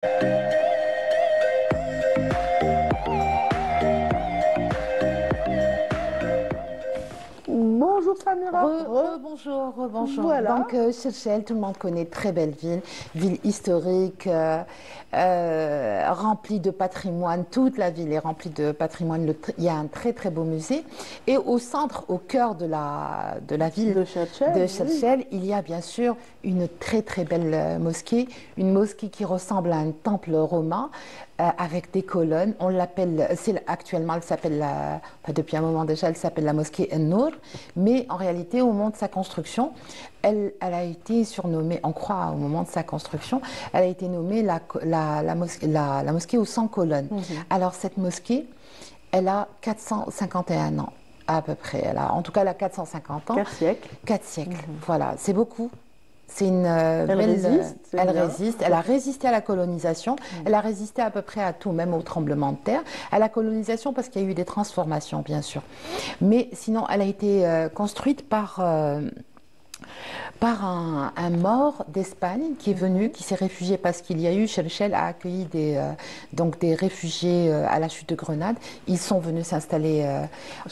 Bonjour Samira. Bonjour, bonjour. Voilà. Donc, Chefchaouen, tout le monde connaît, très belle ville, ville historique, remplie de patrimoine. Toute la ville est remplie de patrimoine. Il y a un très très beau musée. Et au centre, au cœur de la ville De Chefchaouen, de oui. Chefchaouen, il y a bien sûr une très très belle mosquée, une mosquée qui ressemble à un temple romain. Avec des colonnes, on l'appelle, actuellement elle s'appelle, enfin, depuis un moment déjà, elle s'appelle la mosquée En-Nour, mais en réalité au moment de sa construction, elle a été surnommée, on croit au moment de sa construction, elle a été nommée la mosquée aux 100 colonnes. Alors cette mosquée, elle a 451 ans à peu près, en tout cas elle a 450 ans. 4 siècles. 4 siècles, voilà, c'est beaucoup. C'est une Elle belle. résiste, c'est Elle bien. résiste. Elle a résisté à la colonisation. Elle a résisté à peu près à tout, même au tremblement de terre. À la colonisation parce qu'il y a eu des transformations, bien sûr. Mais sinon, elle a été construite par un mort d'Espagne qui est venu, qui s'est réfugié parce qu'il y a eu, Chefchaouen a accueilli donc des réfugiés à la chute de Grenade. Ils sont venus s'installer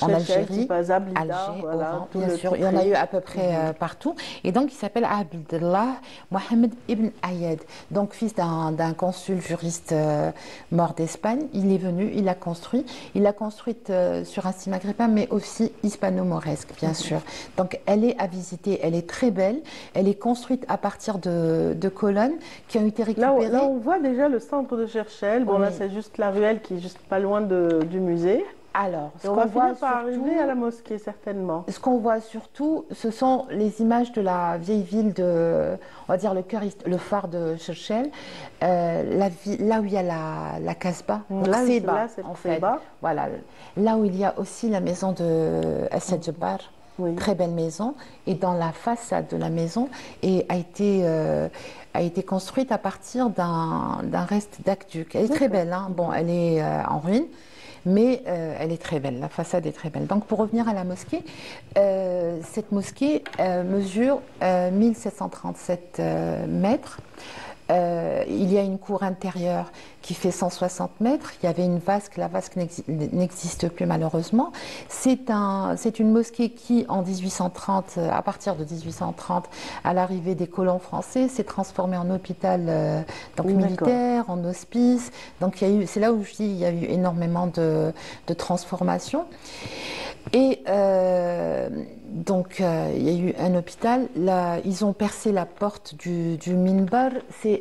en Chefchaouen, Algérie, Tipaza, Blida, Alger, voilà, Oran, tout bien le sûr. tout Il y en a près. eu à peu près partout. Et donc, il s'appelle Abdellah Mohamed Ibn Ayed, donc fils d'un consul juriste mort d'Espagne. Il est venu, il l'a construit. Il l'a construite sur un style maghrébin, mais aussi hispano-mauresque, bien sûr. Donc, elle est à visiter, elle est très belle. Elle est construite à partir de colonnes qui ont été récupérées. Là, on voit déjà le centre de Chefchaouen. Bon, Oui. là, c'est juste la ruelle qui est juste pas loin du musée. Alors, Et on va finir par arriver à la mosquée, certainement. ce qu'on voit surtout, ce sont les images de la vieille ville on va dire le phare de Chefchaouen, là où il y a la Casbah, donc Là, Ceba, c'est en fait. Ceba. Voilà, là où il y a aussi la maison de Assad Jabbar. Oui. Très belle maison, et dans la façade de la maison a été construite à partir d'un reste d'aqueduc. Elle est très belle, hein. Bon, elle est en ruine, mais elle est très belle, la façade est très belle. Donc pour revenir à la mosquée, cette mosquée mesure 1737 mètres. Il y a une cour intérieure qui fait 160 mètres. Il y avait une vasque, la vasque n'existe plus malheureusement. C'est une mosquée qui, en 1830, à partir de 1830, à l'arrivée des colons français, s'est transformée en hôpital militaire, en hospice. Donc c'est là où je dis il y a eu énormément de transformations. Et il y a eu un hôpital. Là, ils ont percé la porte du minbar.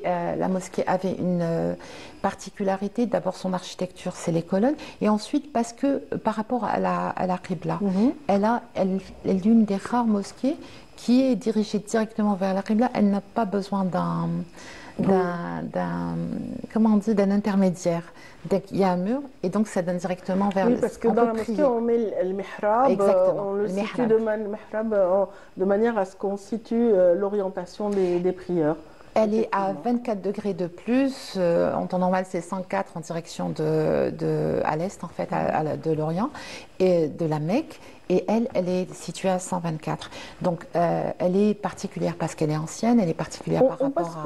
La mosquée avait une particularité. D'abord, son architecture, c'est les colonnes. Et ensuite, parce que par rapport à la Qibla, elle est l'une des rares mosquées qui est dirigée directement vers la Qibla. Elle n'a pas besoin d'un intermédiaire. Il y a un mur et donc ça donne directement vers Oui, parce que dans la mosquée, on met le mihrab, on le situe de manière à ce qu'on situe l'orientation des prieurs. Elle est à 24 degrés de plus. En temps normal, c'est 104 en direction à l'est, en fait, de l'Orient et de la Mecque. Et elle est située à 124. Donc, elle est particulière parce qu'elle est ancienne, elle est particulière par rapport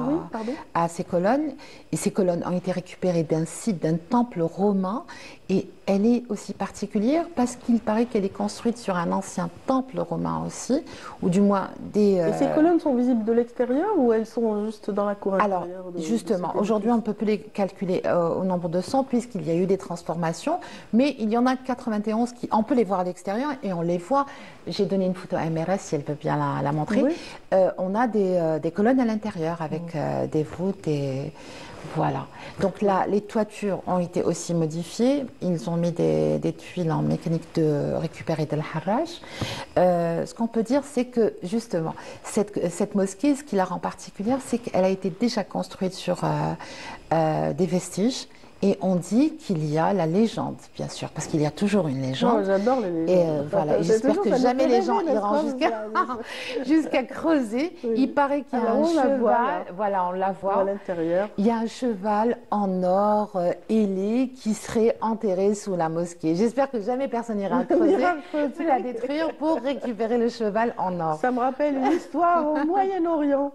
à ces colonnes. Et ces colonnes ont été récupérées d'un site, d'un temple romain. Et elle est aussi particulière parce qu'il paraît qu'elle est construite sur un ancien temple romain aussi, ou du moins Et ces colonnes sont visibles de l'extérieur ou elles sont juste dans la cour intérieure? Alors, justement, aujourd'hui, on ne peut plus les calculer au nombre de 100 puisqu'il y a eu des transformations, mais il y en a 91 on peut les voir à l'extérieur et on les voit. J'ai donné une photo à MRS si elle veut bien la montrer. Oui. On a des colonnes à l'intérieur avec des voûtes et voilà. Donc là, les toitures ont été aussi modifiées. Ils ont mis des tuiles en mécanique de récupérer de l'harrach. Ce qu'on peut dire, c'est que justement, cette mosquée, ce qui la rend particulière, c'est qu'elle a été déjà construite sur des vestiges. Et on dit qu'il y a la légende, bien sûr, parce qu'il y a toujours une légende. Oh, j'adore les légendes. Et voilà, j'espère que jamais les gens iront jusqu'à creuser. Oui. Il paraît qu'il y a un cheval, voilà, on la voit. À l'intérieur. Il y a un cheval en or ailé qui serait enterré sous la mosquée. J'espère que jamais personne n'ira creuser, la détruire pour récupérer le cheval en or. Ça me rappelle une histoire au Moyen-Orient.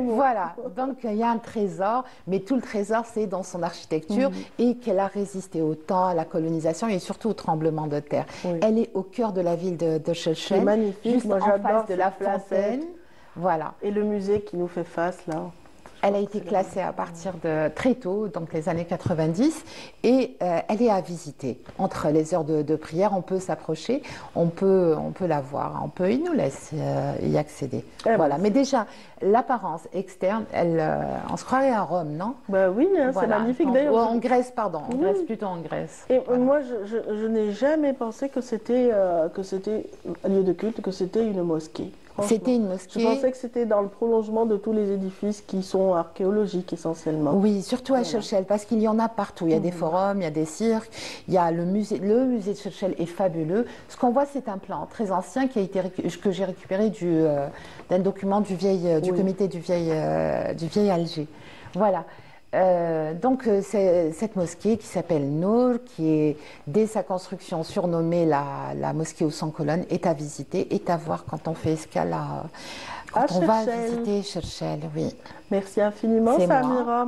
Voilà, donc il y a un trésor, mais tout le trésor c'est dans son architecture et qu'elle a résisté au temps, à la colonisation et surtout au tremblement de terre. Oui. Elle est au cœur de la ville de Chechel, magnifique, juste en face de la fontaine. Voilà. Et le musée qui nous fait face là. Elle a été classée à partir de très tôt, donc les années 90, et elle est à visiter. Entre les heures de prière, on peut s'approcher, on peut la voir, il nous laisse y accéder. Voilà. Mais déjà, l'apparence externe, on se croirait à Rome, non? Bah oui, hein, voilà. C'est magnifique d'ailleurs. En Grèce, pardon, en Grèce, plutôt en Grèce. Et voilà. Moi, je n'ai jamais pensé que c'était un lieu de culte, que c'était une mosquée. C'était une mosquée. Je pensais que c'était dans le prolongement de tous les édifices qui sont archéologiques essentiellement. Oui, surtout à Chechel, parce qu'il y en a partout. Il y a des forums, il y a des cirques, il y a le musée. Le musée de Chechel est fabuleux. Ce qu'on voit, c'est un plan très ancien que j'ai récupéré d'un document du comité du vieil Alger. Voilà. Donc cette mosquée qui s'appelle Nour, qui est dès sa construction surnommée la mosquée aux 100 colonnes, est à visiter, est à voir quand on fait escale quand on va visiter Chechel. Oui. Merci infiniment, Samira.